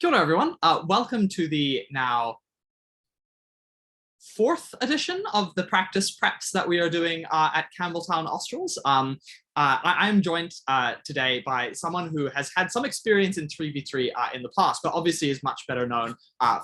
Kia ora, everyone. Welcome to the now fourth edition of the practice preps that we are doing at Campbelltown Australs. I am joined today by someone who has had some experience in 3v3 in the past, but obviously is much better known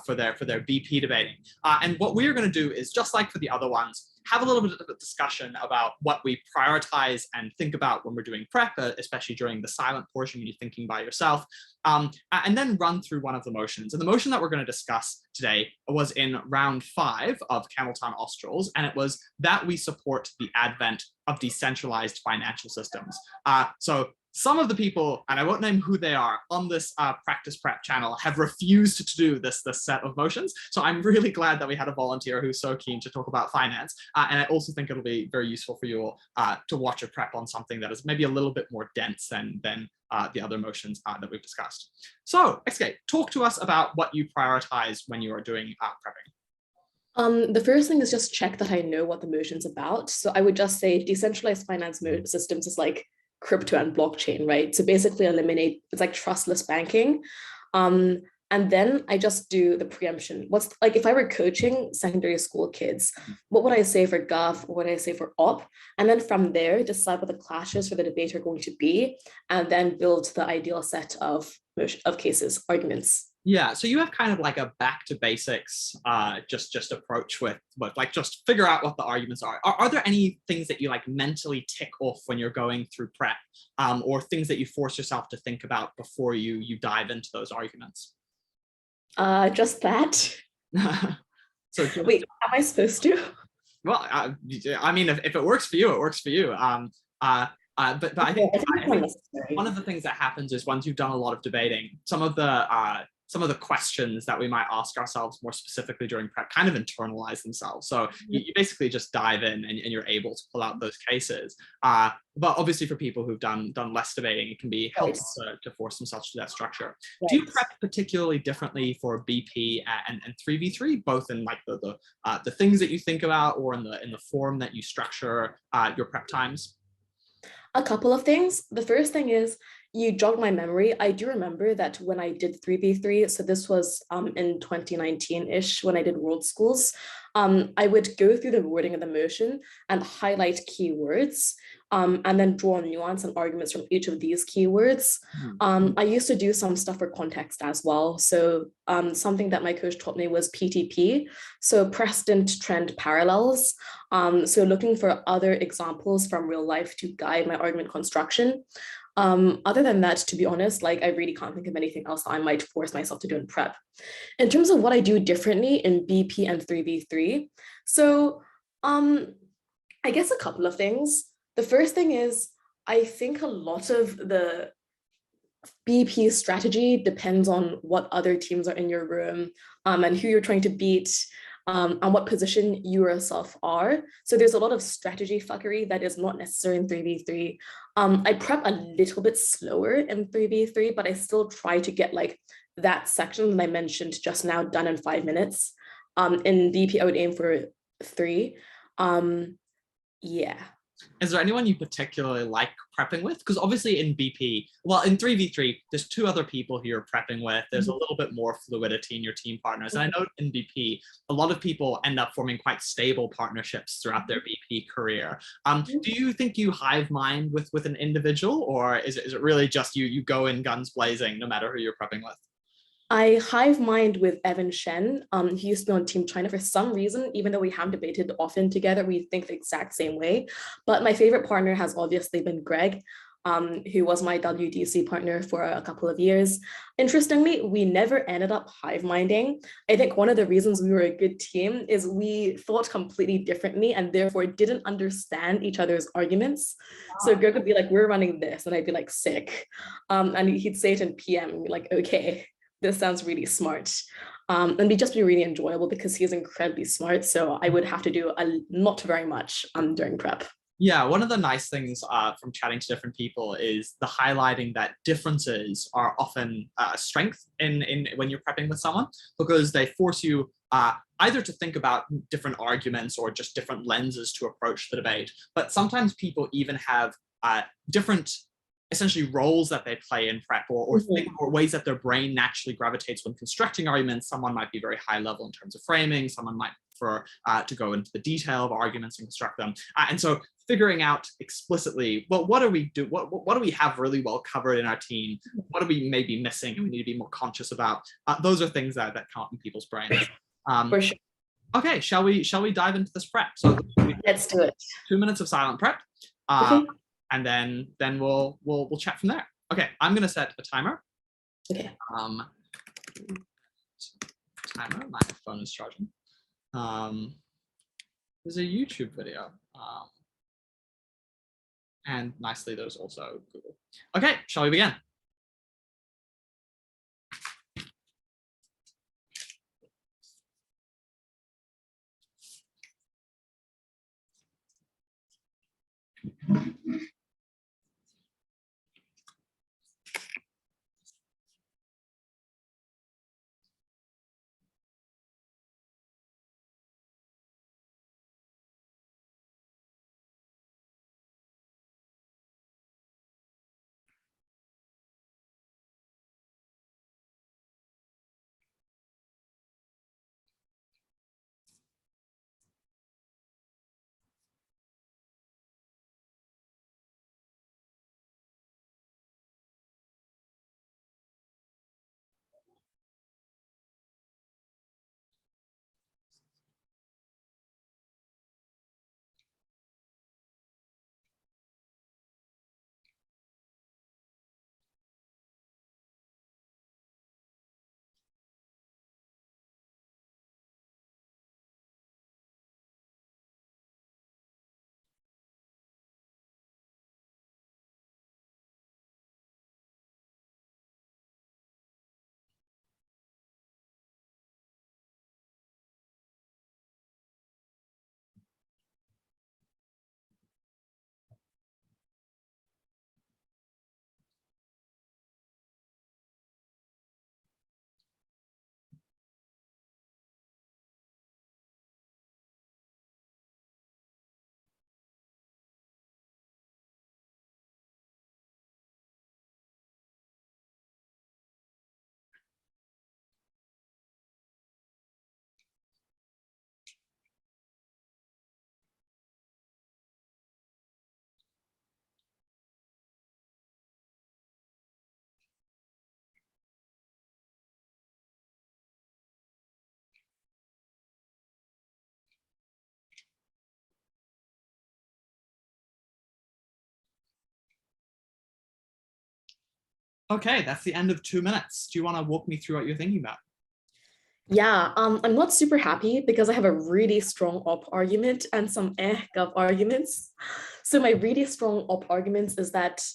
for their BP debating. And what we are going to do is, just like for the other ones, have a little bit of a discussion about what we prioritize and think about when we're doing prep, especially during the silent portion when you're thinking by yourself, and then run through one of the motions. And the motion that we're going to discuss today was in round 5 of Campbelltown Australs, and it was that we support the advent of decentralized financial systems. So some of the people, and I won't name who they are, on this practice prep channel have refused to do this set of motions. So I'm really glad that we had a volunteer who's so keen to talk about finance. And I also think it'll be very useful for you all to watch a prep on something that is maybe a little bit more dense than the other motions that we've discussed. So, Xia-ke, talk to us about what you prioritize when you are doing prepping. The first thing is just check that I know what the motion's about. So I would just say decentralized finance systems is like crypto and blockchain, right? So basically eliminate, it's like trustless banking. And then I just do the preemption. What's like, if I were coaching secondary school kids, what would I say for Gov? What would I say for Op? And then from there, decide what the clashes for the debate are going to be, and then build the ideal set of cases, arguments. Yeah, so you have kind of like a back to basics, just approach with like just figure out what the arguments are. Are there any things that you like mentally tick off when you're going through prep, or things that you force yourself to think about before you dive into those arguments? Just that. So wait, am I supposed to? Well, I mean, if it works for you, it works for you. But I think one of the things that happens is once you've done a lot of debating, some of the questions that we might ask ourselves more specifically during prep kind of internalize themselves. So you basically just dive in and you're able to pull out those cases. But obviously for people who've done less debating, it can be helpful to force themselves to that structure. Right. Do you prep particularly differently for BP and 3v3, both in like the things that you think about or in the form that you structure your prep times? A couple of things. The first thing is, you jogged my memory. I do remember that when I did 3v3, so this was in 2019-ish when I did World Schools, I would go through the wording of the motion and highlight keywords, and then draw nuance and arguments from each of these keywords. I used to do some stuff for context as well. So something that my coach taught me was PTP, so precedent trend parallels. So looking for other examples from real life to guide my argument construction. Other than that, to be honest, like I really can't think of anything else that I might force myself to do in prep. In terms of what I do differently in BP and 3v3, so I guess a couple of things. The first thing is, I think a lot of the BP strategy depends on what other teams are in your room, and who you're trying to beat, and what position you yourself are. So there's a lot of strategy fuckery that is not necessary in 3v3. I prep a little bit slower in 3v3, but I still try to get like that section that I mentioned just now done in 5 minutes. In BP, I would aim for 3. Yeah. Is there anyone you particularly like prepping with? Because obviously in BP, well, in 3v3, there's 2 other people who you're prepping with. There's a little bit more fluidity in your team partners. And I know in BP, a lot of people end up forming quite stable partnerships throughout their BP career. Do you think you hive mind with an individual, or is it really just you go in guns blazing no matter who you're prepping with? I hive mind with Evan Shen. He used to be on Team China for some reason, even though we have debated often together, we think the exact same way. But my favorite partner has obviously been Greg, who was my WDC partner for a couple of years. Interestingly, we never ended up hive minding. I think one of the reasons we were a good team is we thought completely differently and therefore didn't understand each other's arguments. So Greg would be like, we're running this, and I'd be like, sick. And he'd say it in PM and be like, okay, this sounds really smart. And it'd just be really enjoyable because he's incredibly smart. So I would have to do not very much during prep. Yeah, one of the nice things from chatting to different people is the highlighting that differences are often a strength in when you're prepping with someone, because they force you either to think about different arguments or just different lenses to approach the debate. But sometimes people even have different essentially roles that they play in prep, or ways that their brain naturally gravitates when constructing arguments. Someone might be very high level in terms of framing. Someone might prefer to go into the detail of arguments and construct them. And so figuring out explicitly, well, what do we do? What do we have really well covered in our team? What are we maybe missing and we need to be more conscious about? Those are things that come up in people's brains. For sure. Okay, shall we dive into this prep? So let's do it. 2 minutes of silent prep, and then we'll chat from there. Okay, I'm gonna set a timer. Okay. Timer. My phone is charging. There's a YouTube video. And nicely, there's also Google. Okay, shall we begin? Okay, that's the end of 2 minutes. Do you want to walk me through what you're thinking about? Yeah, I'm not super happy because I have a really strong op argument and some gov arguments. So my really strong op arguments is that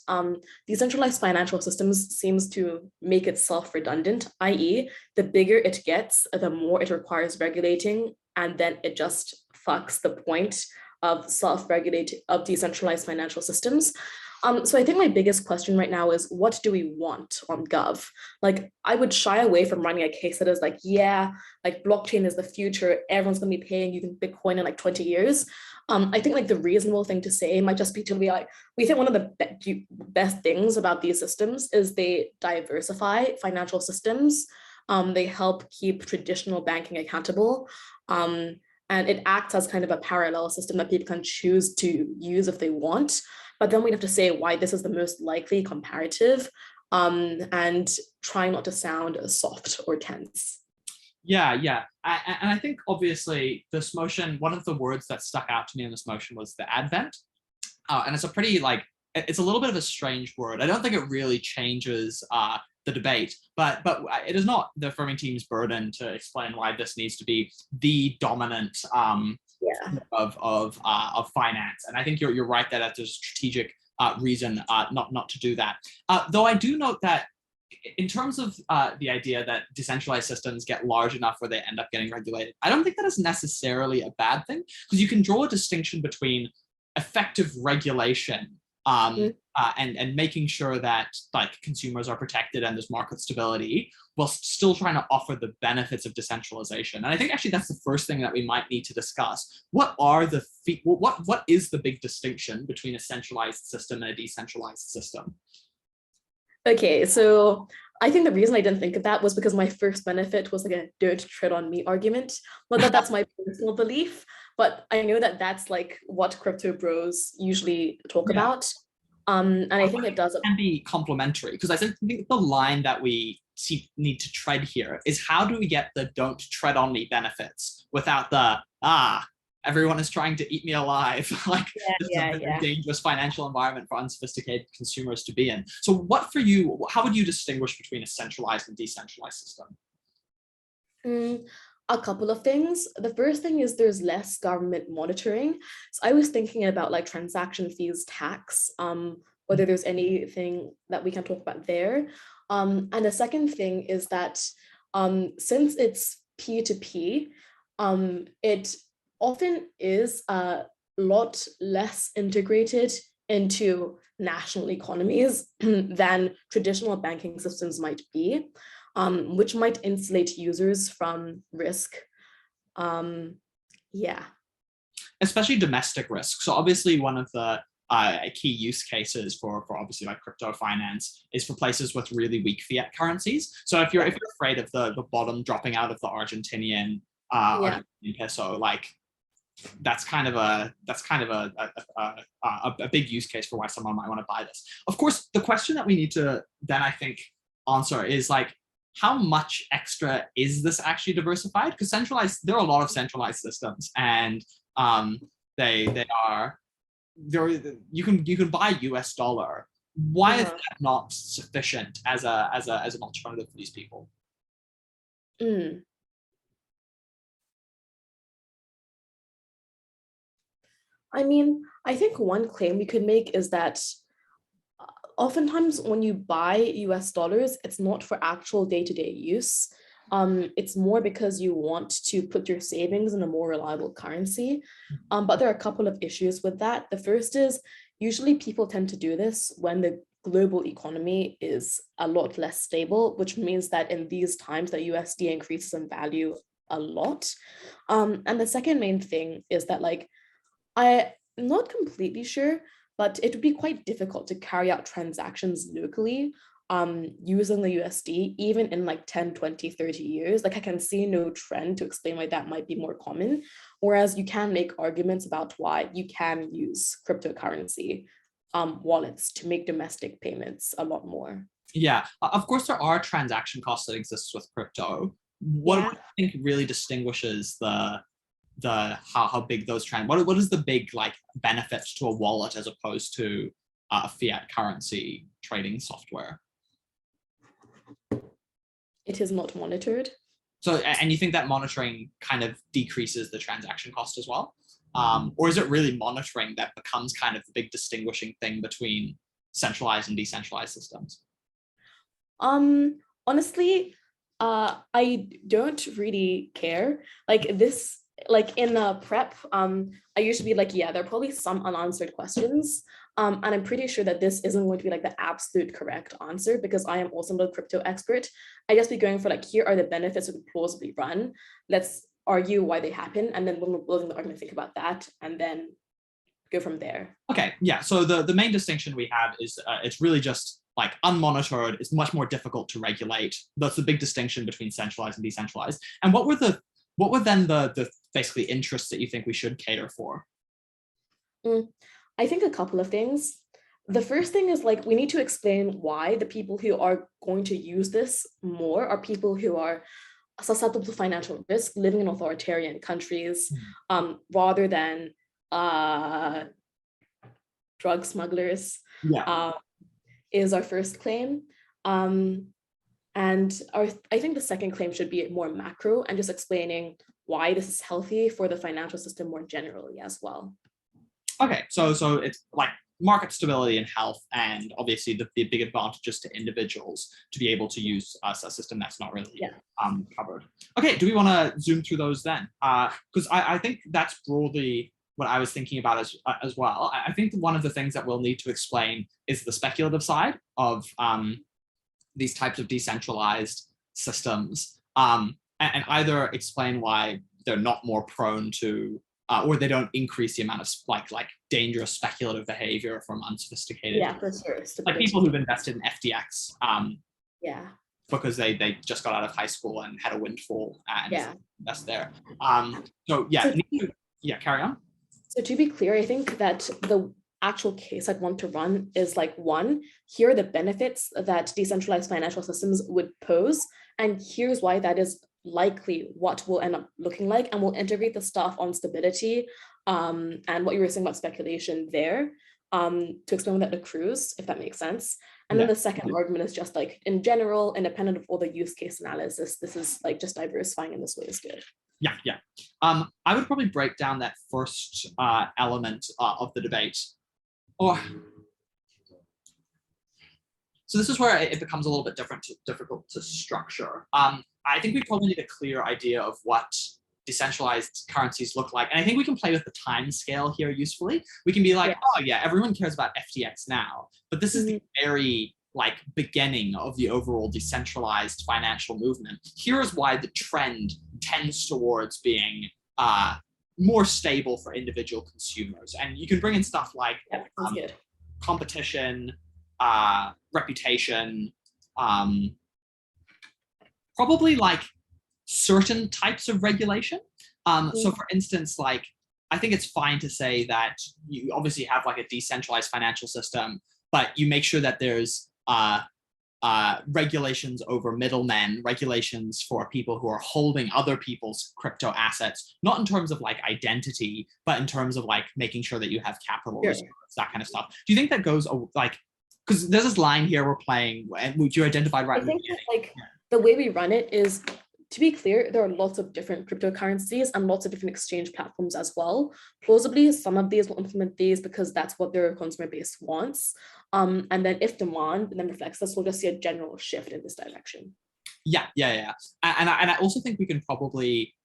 decentralized financial systems seems to make itself redundant, i.e. the bigger it gets, the more it requires regulating, and then it just fucks the point of self-regulating of decentralized financial systems. So I think my biggest question right now is, what do we want on Gov? Like, I would shy away from running a case that is like, yeah, like blockchain is the future. Everyone's going to be paying using Bitcoin in like 20 years. I think like the reasonable thing to say might just be to be like, we think one of the best things about these systems is they diversify financial systems. They help keep traditional banking accountable. And it acts as kind of a parallel system that people can choose to use if they want. But then we'd have to say why this is the most likely comparative, and try not to sound soft or tense. Yeah. And I think obviously this motion, one of the words that stuck out to me in this motion was the advent. And it's a pretty it's a little bit of a strange word. I don't think it really changes the debate, but it is not the affirming team's burden to explain why this needs to be the dominant of finance. And I think you're right that there's a strategic reason not to do that. Though I do note that in terms of the idea that decentralized systems get large enough where they end up getting regulated, I don't think that is necessarily a bad thing, because you can draw a distinction between effective regulation and making sure that like consumers are protected and there's market stability, while still trying to offer the benefits of decentralization. And I think actually that's the first thing that we might need to discuss. What is the big distinction between a centralized system and a decentralized system? Okay, so I think the reason I didn't think of that was because my first benefit was like a don't tread on me argument. Not that that's my personal belief, but I know that that's like what crypto bros usually talk Yeah. about. And I think it does. Can be complementary, because I think the line that we need to tread here is how do we get the don't tread on me benefits without the everyone is trying to eat me alive. Like, this is a very dangerous financial environment for unsophisticated consumers to be in. So what for you, how would you distinguish between a centralized and decentralized system? A couple of things. The first thing is there's less government monitoring. So I was thinking about like transaction fees tax, whether there's anything that we can talk about there. And the second thing is that since it's P2P, it often is a lot less integrated into national economies than traditional banking systems might be, which might insulate users from risk. Yeah. Especially domestic risk. So obviously one of the key use cases for obviously like crypto finance is for places with really weak fiat currencies. So if you're afraid of the bottom dropping out of the Argentinian peso, like that's kind of a big use case for why someone might want to buy this. Of course, the question that we need to then I think answer is like, how much extra is this actually diversified? Because there are a lot of centralized systems, and you can buy US dollar. Why is that not sufficient as an alternative for these people? I mean, I think one claim we could make is that oftentimes when you buy US dollars, it's not for actual day-to-day use. It's more because you want to put your savings in a more reliable currency. But there are a couple of issues with that. The first is usually people tend to do this when the global economy is a lot less stable, which means that in these times the USD increases in value a lot. And the second main thing is that like, I'm not completely sure, but it would be quite difficult to carry out transactions locally using the USD, even in like 10, 20, 30 years. Like I can see no trend to explain why that might be more common. Whereas you can make arguments about why you can use cryptocurrency wallets to make domestic payments a lot more. Yeah, of course there are transaction costs that exist with crypto. What do you think really distinguishes how big those what is the big like benefits to a wallet as opposed to a fiat currency trading software? It is not monitored. So, and you think that monitoring kind of decreases the transaction cost as well? Or is it really monitoring that becomes kind of the big distinguishing thing between centralized and decentralized systems? Honestly, I don't really care. Like this, like in the prep, I used to be like, yeah, there are probably some unanswered questions. And I'm pretty sure that this isn't going to be like the absolute correct answer because I am also not a crypto expert. I just be going for like, here are the benefits we could plausibly run. Let's argue why they happen. And then when we're building the argument, think about that and then go from there. Okay, yeah. So the main distinction we have is it's really just like unmonitored. It's much more difficult to regulate. That's the big distinction between centralized and decentralized. And what were then the basically interests that you think we should cater for? I think a couple of things. The first thing is like, we need to explain why the people who are going to use this more are people who are susceptible to financial risk, living in authoritarian countries, rather than drug smugglers, is our first claim. And I think the second claim should be more macro and just explaining why this is healthy for the financial system more generally as well. Okay, so it's like market stability and health, and obviously the big advantages to individuals to be able to use a system that's not really covered. Okay, do we want to zoom through those then? Because I think that's broadly what I was thinking about as well. I think one of the things that we'll need to explain is the speculative side of these types of decentralized systems, and either explain why they're not more prone to or they don't increase the amount of like dangerous speculative behavior from unsophisticated. Yeah, for sure. Like people who've invested in FTX. Yeah. Because they just got out of high school and had a windfall and invest there. So carry on. So to be clear, I think that the actual case I'd want to run is like, one, here are the benefits that decentralized financial systems would pose, and here's why that is likely what will end up looking like, and we'll integrate the stuff on stability and what you were saying about speculation there to explain when that accrues, if that makes sense. And then the second argument is just like, in general, independent of all the use case analysis, this is like just diversifying in this way is good. Yeah. I would probably break down that first element of the debate. So this is where it becomes a little bit difficult to structure. I think we probably need a clear idea of what decentralized currencies look like. And I think we can play with the time scale here usefully. We can be like, oh yeah, everyone cares about FTX now, but this is the very like beginning of the overall decentralized financial movement. Here's why the trend tends towards being more stable for individual consumers. And you can bring in stuff like competition, reputation, probably like certain types of regulation. So for instance, like, I think it's fine to say that you obviously have like a decentralized financial system, but you make sure that there's regulations over middlemen, regulations for people who are holding other people's crypto assets, not in terms of like identity, but in terms of like making sure that you have capital reserves, that kind of stuff. Do you think that goes like, because there's this line here we're playing, and which you identified right? I think that, like the way we run it is, to be clear, there are lots of different cryptocurrencies and lots of different exchange platforms as well. Plausibly, some of these will implement these because that's what their consumer base wants. And then if demand then reflects this, we'll just see a general shift in this direction. Yeah. And I also think we can probably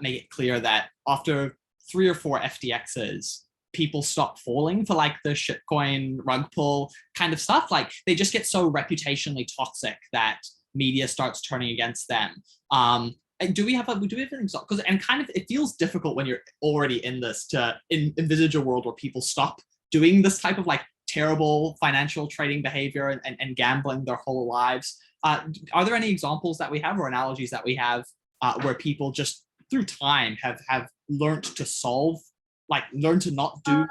make it clear that after 3 or 4 FTXs, people stop falling for like the shitcoin rug pull kind of stuff. Like they just get so reputationally toxic that media starts turning against them. And do we have an example? Because and kind of it feels difficult when you're already in this to envisage a world where people stop doing this type of like terrible financial trading behavior and gambling their whole lives. Are there any examples that we have or analogies that we have where people just through time have learned to not do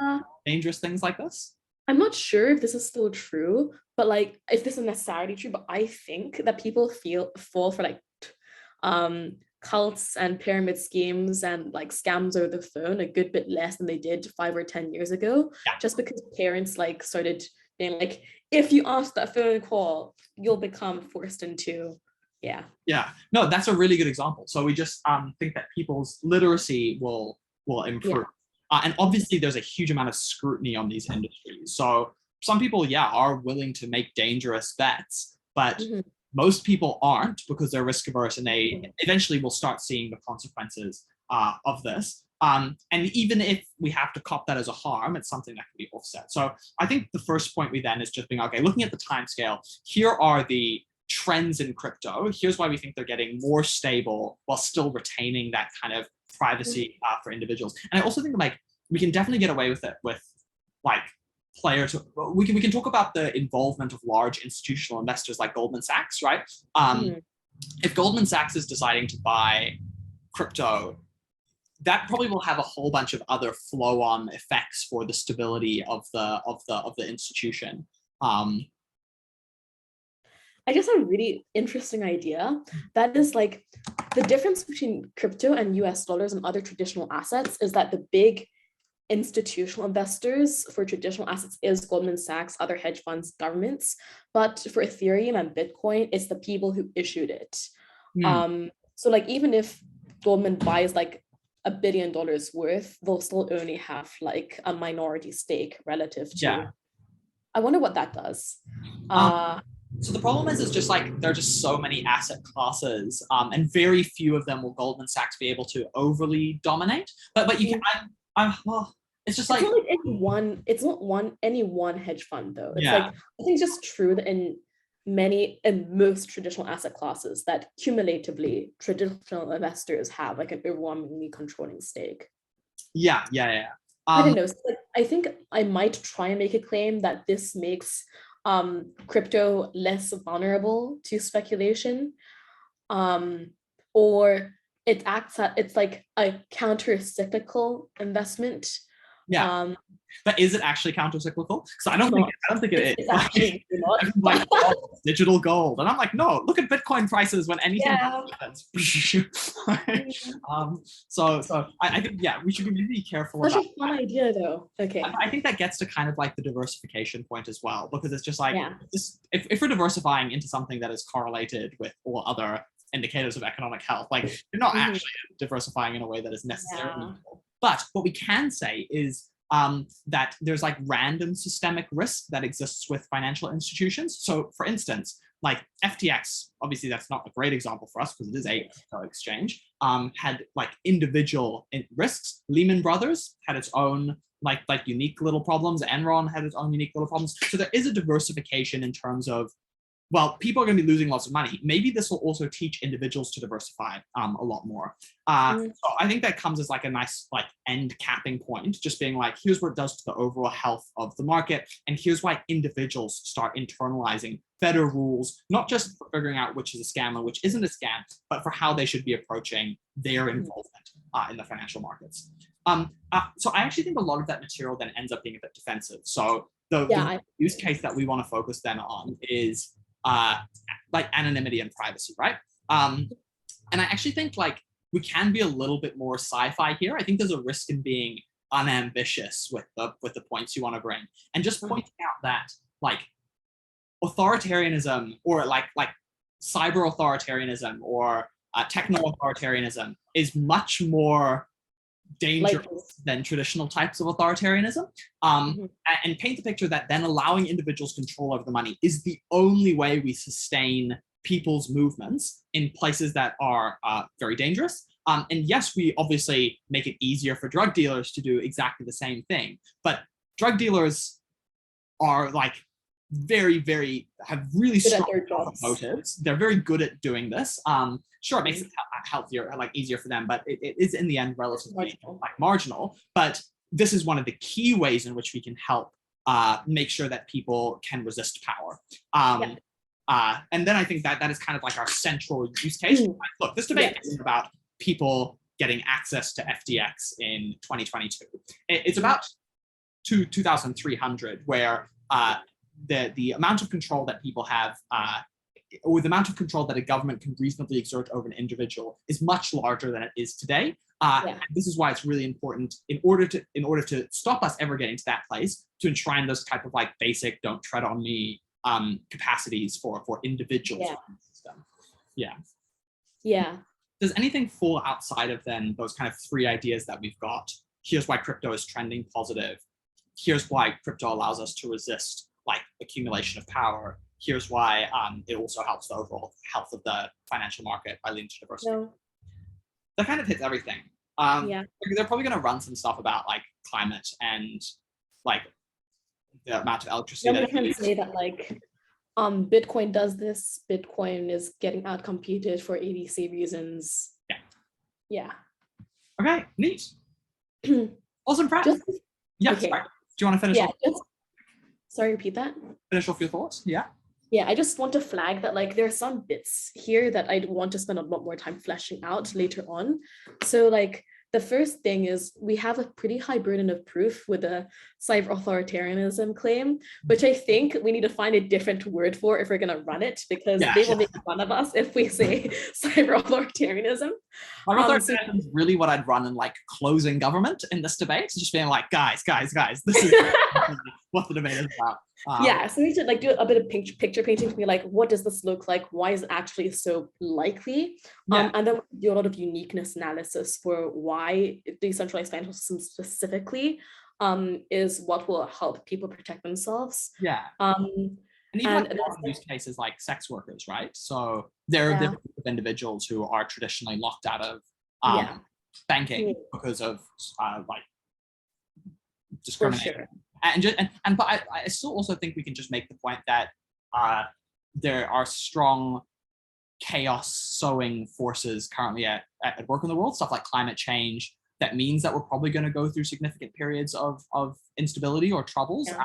dangerous things like this? I'm not sure if this is still true, but like if this is necessarily true, but I think that people fall for like cults and pyramid schemes and like scams over the phone a good bit less than they did 5 or 10 years ago, just because parents like started being like, if you ask that phone call, you'll become forced into. No, that's a really good example. So we just think that people's literacy will improve. And obviously there's a huge amount of scrutiny on these industries. So some people, are willing to make dangerous bets, but most people aren't because they're risk averse and they eventually will start seeing the consequences of this. And even if we have to cop that as a harm, it's something that can be offset. So I think the first point we then is just being, okay, looking at the time scale, here are the trends in crypto. Here's why we think they're getting more stable while still retaining that kind of privacy for individuals. And I also think like we can definitely get away with it with like players. We can talk about the involvement of large institutional investors like Goldman Sachs, right? If Goldman Sachs is deciding to buy crypto, that probably will have a whole bunch of other flow-on effects for the stability of the institution. I guess a really interesting idea that is like the difference between crypto and US dollars and other traditional assets is that the big institutional investors for traditional assets is Goldman Sachs, other hedge funds, governments. But for Ethereum and Bitcoin, it's the people who issued it. So like even if Goldman buys like $1 billion worth, they'll still only have like a minority stake relative to. I wonder what that does. So the problem is just like there are just so many asset classes, and very few of them will Goldman Sachs be able to overly dominate. But you can, well, it's just like it's not any one hedge fund though. It's like I think it's just true that in most traditional asset classes that cumulatively traditional investors have like an overwhelmingly controlling stake. Yeah, yeah, yeah. I don't know. So, like, I think I might try and make a claim that this makes crypto less vulnerable to speculation, um, or it's like a counter-cyclical investment. Yeah. Um, But is it actually counter-cyclical? Because it's not. I don't think it is. It's actually not. Everyone's like, oh, digital gold. And I'm like, no, look at Bitcoin prices when anything Yeah. happens. So I think, yeah, we should be really careful Such about a fun idea, though. Okay. I think that gets to kind of like the diversification point as well, because it's just like, Yeah. if we're diversifying into something that is correlated with all other indicators of economic health, like you're not actually diversifying in a way that is necessarily useful. But what we can say is that there's like random systemic risk that exists with financial institutions. So for instance, like FTX, obviously that's not a great example for us because it is a crypto exchange, had like individual risks. Lehman Brothers had its own like unique little problems. Enron had its own unique little problems. So there is a diversification in terms of, well, people are going to be losing lots of money. Maybe this will also teach individuals to diversify a lot more. So I think that comes as like a nice like end capping point, just being like, here's what it does to the overall health of the market. And here's why individuals start internalizing better rules, not just for figuring out which is a scam and which isn't a scam, but for how they should be approaching their involvement in the financial markets. So I actually think a lot of that material then ends up being a bit defensive. So the use case that we want to focus then on is like anonymity and privacy, right? And I actually think like we can be a little bit more sci-fi here. I think there's a risk in being unambitious with the points you want to bring, and just pointing out that like authoritarianism or like cyber authoritarianism or techno authoritarianism is much more dangerous than traditional types of authoritarianism, and paint the picture that then allowing individuals control over the money is the only way we sustain people's movements in places that are very dangerous. And yes, we obviously make it easier for drug dealers to do exactly the same thing, but drug dealers are like have really strong motives. They're very good at doing this. Sure, it makes it healthier, like easier for them, but it is in the end relatively marginal. But this is one of the key ways in which we can help make sure that people can resist power. And then I think that is kind of like our central use case. Look, this debate isn't about people getting access to FTX in 2022. It's about 2,300, where the amount of control that people have, or the amount of control that a government can reasonably exert over an individual is much larger than it is today. And this is why it's really important in order to stop us ever getting to that place, to enshrine those type of like basic "don't tread on me" capacities for individuals in the system. Yeah. Does anything fall outside of then those kind of three ideas that we've got? Here's why crypto is trending positive. Here's why crypto allows us to resist like accumulation of power. Here's why it also helps the overall health of the financial market by leading to diversity. That kind of hits everything. They're probably going to run some stuff about like climate and like the amount of electricity. I can say that like Bitcoin does this. Bitcoin is getting outcompeted for ABC reasons. Okay, neat. Awesome prep. Sorry. Do you want to finish off? Sorry, repeat that. Finish off your thoughts. I just want to flag that like there are some bits here that I want to spend a lot more time fleshing out later on. So like the first thing is we have a pretty high burden of proof with the cyber authoritarianism claim, which I think we need to find a different word for if we're going to run it, because they will make fun of us if we say cyber authoritarianism. Authoritarianism is really what I'd run in like closing government in this debate. It's just being like, guys, this is what the debate is about. So we need to like do a bit of picture painting to be like, what does this look like? Why is it actually so likely? And then do a lot of uniqueness analysis for why decentralized financial systems specifically is what will help people protect themselves. And even like use cases like sex workers, right? So there are group of individuals who are traditionally locked out of banking because of like discrimination. But I still also think we can just make the point that there are strong chaos sowing forces currently at work in the world, stuff like climate change, that means that we're probably going to go through significant periods of instability or troubles. Yeah.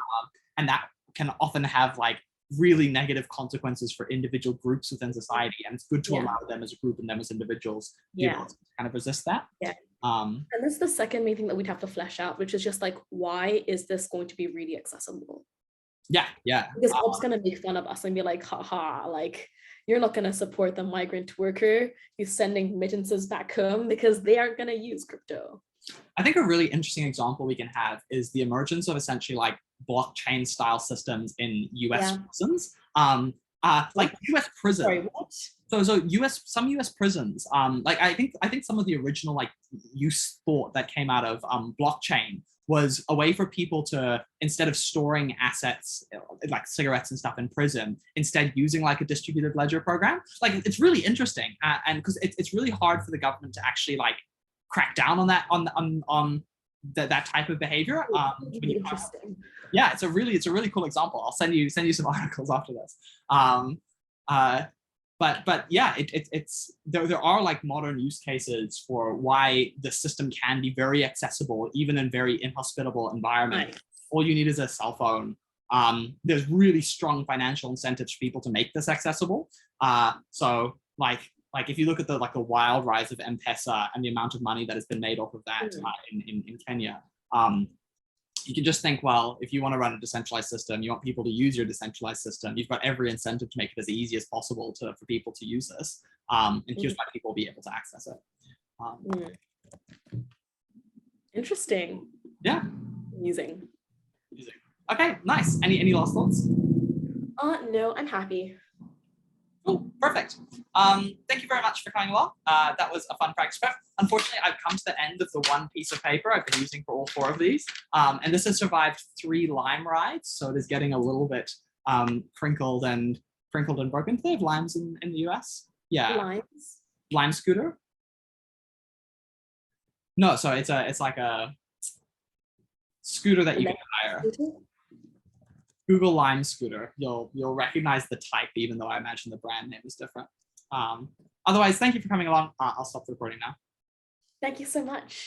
And that can often have like really negative consequences for individual groups within society. And it's good to allow them as a group and them as individuals to be able to kind of resist that. Yeah. And this is the second main thing that we'd have to flesh out, which is just like, why is this going to be really accessible? Yeah. Because Bob's gonna make fun of us and be like, haha, like, you're not gonna support the migrant worker who's sending remittances back home because they aren't gonna use crypto. I think a really interesting example we can have is the emergence of essentially like blockchain style systems in US prisons. Like US prisons. Sorry, what? So some US prisons, like I think some of the original like use thought that came out of blockchain was a way for people to, instead of storing assets like cigarettes and stuff in prison, instead using like a distributed ledger program. Like it's really interesting, and because it's really hard for the government to actually like crack down on that that type of behavior. Interesting. Yeah, it's a really cool example. I'll send you some articles after this. But yeah, there are like modern use cases for why the system can be very accessible, even in very inhospitable environments. Right. All you need is a cell phone. There's really strong financial incentives for people to make this accessible. So like if you look at the wild rise of M-Pesa and the amount of money that has been made off of that in Kenya, you can just think, well, if you want to run a decentralized system, you want people to use your decentralized system, you've got every incentive to make it as easy as possible for people to use this. And here's why people will be able to access it. Interesting. Yeah. Using. Okay, nice. Any last thoughts? No, I'm happy. Cool, perfect. Thank you very much for coming along. That was a fun practice prep. Unfortunately, I've come to the end of the one piece of paper I've been using for all 4 of these. And this has survived 3 lime rides, so it is getting a little bit crinkled and broken. Do they have limes in the US? Yeah. Limes? Lime scooter? No, sorry, it's like a scooter that you can hire. Google Lime scooter. You'll recognize the type, even though I imagine the brand name is different. Otherwise, thank you for coming along. I'll stop the recording now. Thank you so much.